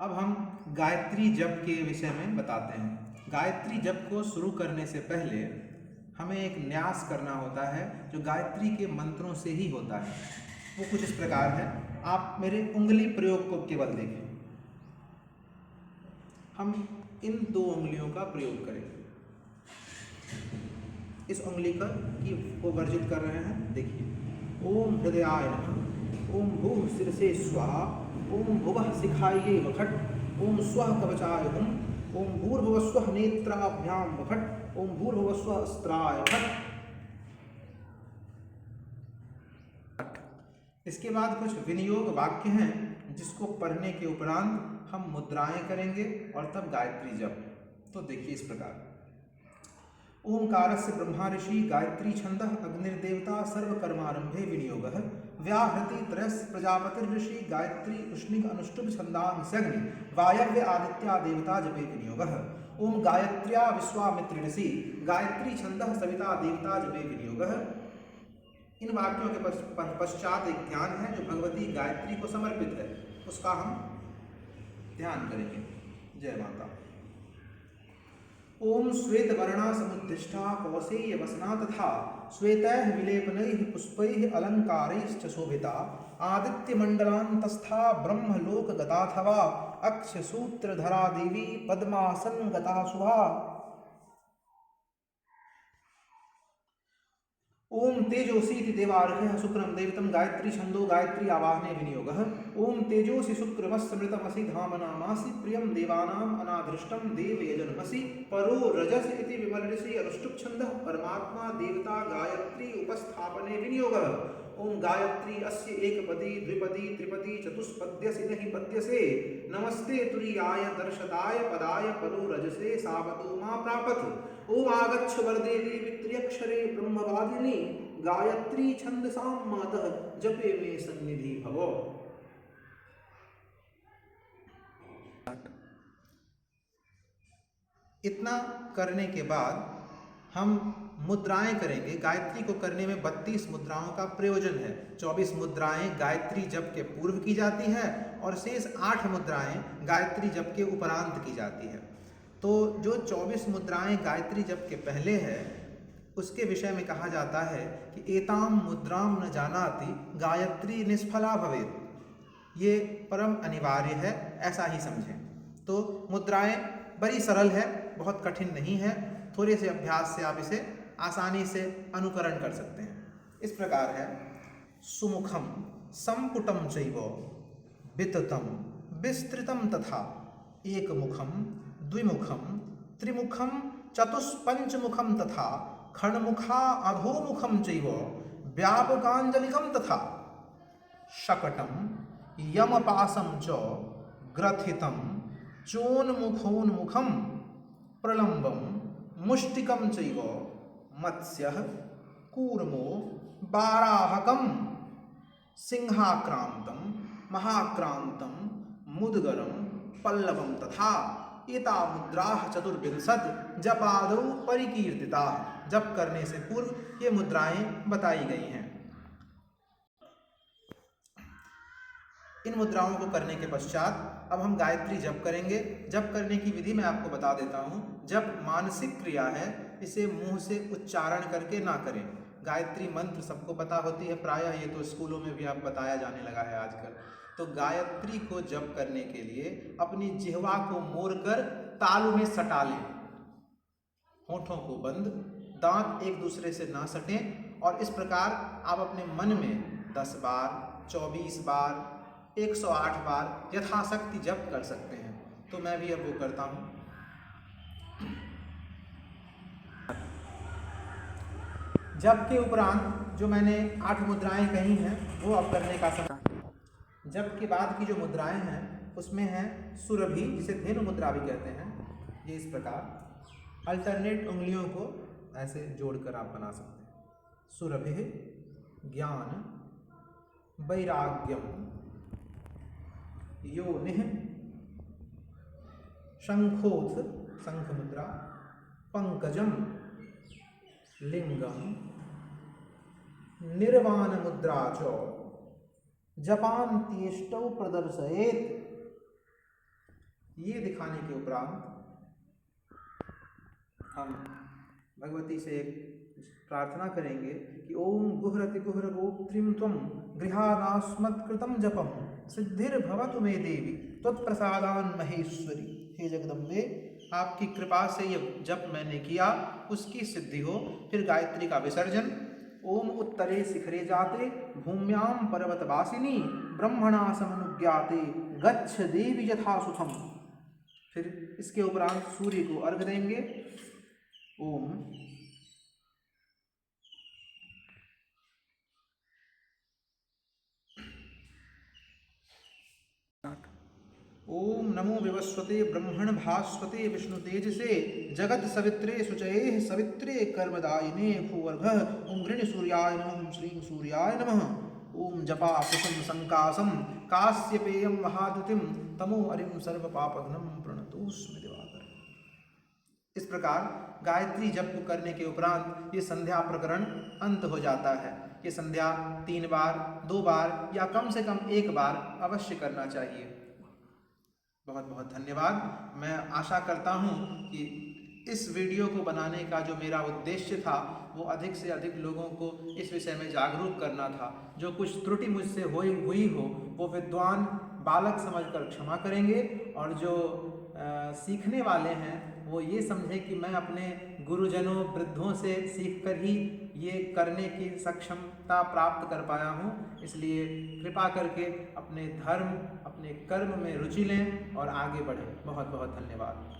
अब हम गायत्री जप के विषय में बताते हैं। गायत्री जप को शुरू करने से पहले हमें एक न्यास करना होता है जो गायत्री के मंत्रों से ही होता है। वो कुछ इस प्रकार है, आप मेरे उंगली प्रयोग को केवल देखें। हम इन 2 उंगलियों का प्रयोग करेंगे। इस उंगली को वर्जित कर रहे हैं। देखिए, ओम हृदयाय नमः, ओम भूः शिरसे स्वाहा, ओम भुवः शिखायै वषट्, ओम स्वः कवचाय हुम्, ओम भूर्भुवः स्वः नेत्राभ्यां वषट्, ओम भूर्भुवः स्वः अस्त्राय फट्। इसके बाद कुछ विनियोग वाक्य हैं जिसको पढ़ने के उपरांत हम मुद्राएं करेंगे और तब गायत्री जप। तो देखिए इस प्रकार, ओंकारस्य ब्रह्मा ऋषि गायत्री छंदः अग्निर्देवता सर्वकर्मारंभे विनियोगः व्याहृति त्रयस् प्रजापतिर्ऋषि गायत्री उष्णिक अनुष्टुभ छंदांस्यग्नि वायव्य आदित्या देवता जपे विनियोगः। ओम गायत्र्या विश्वामित्रिणसि गायत्री छंदः सविता देवता जपे विनियोगः। इन वाक्यों के पश्चात एक ध्यान है जो भगवती गायत्री को समर्पित है, उसका हम ध्यान करेंगे। जय माता। ओम श्वेत वर्णा समुद्दिष्टा कौसेय वसना तथा श्वेतैः विलेपनैः पुष्पैः अलङ्कारैश्च शोभिता आदित्य मंडलान्तस्था ब्रह्मलोक गताथवा अक्षसूत्रधरा देवी पद्मासन गता शुभा। ओम तेजोसीति देवार्घ्यः शुक्रं देवतं गायत्री छंदो गायत्री आवाहने विनियोगः। ओम तेजोसि शुक्रमस्मृतमसि धामनामासि प्रियं देवानाम् अनादृष्टं देवयजन्मसि परो रजस इति विमलऋषि अनुष्टुप् छन्दः परमात्मा देवता गायत्री उपस्थापने विनियोगः। ओम गायत्री अस्य एकपदी द्विपदी त्रिपदी चतुष्पद्यसि नहि पद्यसे नमस्ते तुरीयाय दर्शदाय पदाय परो रजसे सावतो मा प्रापत्। ओम आगच्छ वरदे देवी त्र्यक्षरे ब्रह्मवादिनी गायत्री छंदसां मातः जपे मे सन्निधि भव। इतना करने के बाद हम मुद्राएं करेंगे। गायत्री को करने में 32 मुद्राओं का प्रयोजन है। 24 मुद्राएं गायत्री जप के पूर्व की जाती है और शेष 8 मुद्राएं गायत्री जप के उपरांत की जाती है। तो जो 24 मुद्राएं गायत्री जप के पहले है उसके विषय में कहा जाता है कि एताम मुद्राम न जानाति गायत्री निष्फला भवेत्। ये परम अनिवार्य है, ऐसा ही समझें। तो मुद्राएं बड़ी सरल है, बहुत कठिन नहीं है। थोड़े से अभ्यास से आप इसे आसानी से अनुकरण कर सकते हैं। इस प्रकार है, सुमुखम संपुटम चैव विततम विस्तृतम तथा एकमुखम द्विमुखम त्रिमुखम चतुष्पंचमुखम तथा खण्मुखा अधोमुखम चैव व्यापकांजलिकम तथा शकटम यमपासम च ग्रथितम चोन्मुखोन्मुखम प्रलंबम मुष्टिकम चैव मत्स्यः कूर्मो बाराहकम सिंहाक्रांतम महाक्रांतम मुद्गरम पल्लवम तथा एता मुद्राः चतुर्विंशत् जपादौ परिकीर्तिता। जप करने से पूर्व ये मुद्राएं बताई गई हैं। इन मुद्राओं को करने के पश्चात अब हम गायत्री जप करेंगे। जप करने की विधि मैं आपको बता देता हूँ। जब मानसिक क्रिया है इसे मुंह से उच्चारण करके ना करें। गायत्री मंत्र सबको पता होती है प्रायः, ये तो स्कूलों में भी आप बताया जाने लगा है आजकल। तो गायत्री को जप करने के लिए अपनी जिह्वा को मोड़कर तालु में सटा लें, होठों को बंद, दांत एक दूसरे से ना सटें और इस प्रकार आप अपने मन में 10 बार 24 बार 108 बार यथाशक्ति जप कर सकते हैं। तो मैं भी अब वो करता हूँ। जप के उपरांत जो मैंने 8 मुद्राएं कही हैं वो अब करने का समय। जप के बाद की जो मुद्राएं हैं उसमें है सुरभि, जिसे धेनु मुद्रा भी कहते हैं। ये इस प्रकार अल्टरनेट उंगलियों को ऐसे जोड़कर आप बना सकते हैं। सुरभि ज्ञान वैराग्यम योनिः शंखोथ शंख मुद्रा पंकजम लिंगम निर्वाण मुद्रा च जपान्त्येष्टौ प्रदर्शयेत्। ये दिखाने के उपरांत हम भगवती से प्रार्थना करेंगे कि ओम गुह्रति गुह्र गोत्रीं त्वं गृहानास्मत्कृतं जपम सिद्धिर्भवतु मे देवी त्वत्प्रसादान् महेश्वरी। हे जगदम्बे, आपकी कृपा से ये जप मैंने किया उसकी सिद्धि हो। फिर गायत्री का विसर्जन। ओम उत्तरे शिखरे जाते भूम्यां पर्वतवासिनी ब्रह्मणा समनुज्ञाते गच्छ देवी यथा सुखम। फिर इसके उपरांत सूर्य को अर्घ देंगे। ओम ओम नमो विवस्वते ब्रह्मण भास्वते विष्णु तेजसे जगत सवित्रे शुचये सवित्रे कर्मदायिने भूवर्घः। ओम गृण सूर्याय नमः। ओम श्रीं सूर्याय नमः। ओम जपा कुसुम संकासम कास्यपेयम महाद्युतिम तमो अरिम सर्व पापघ्नम प्रणतोस्मि दिवाकर। इस प्रकार गायत्री जप करने के उपरांत ये संध्या प्रकरण अंत हो जाता है। ये संध्या 3 बार, 2 बार या कम से कम 1 बार अवश्य करना चाहिए। बहुत बहुत धन्यवाद। मैं आशा करता हूँ कि इस वीडियो को बनाने का जो मेरा उद्देश्य था वो अधिक से अधिक लोगों को इस विषय में जागरूक करना था। जो कुछ त्रुटि मुझसे हुई हो वो विद्वान बालक समझकर क्षमा करेंगे, और जो सीखने वाले हैं वो ये समझें कि मैं अपने गुरुजनों वृद्धों से सीखकर ही ये करने की सक्षमता प्राप्त कर पाया हूँ। इसलिए कृपा करके अपने धर्म, अपने कर्म में रुचि लें और आगे बढ़ें। बहुत बहुत धन्यवाद।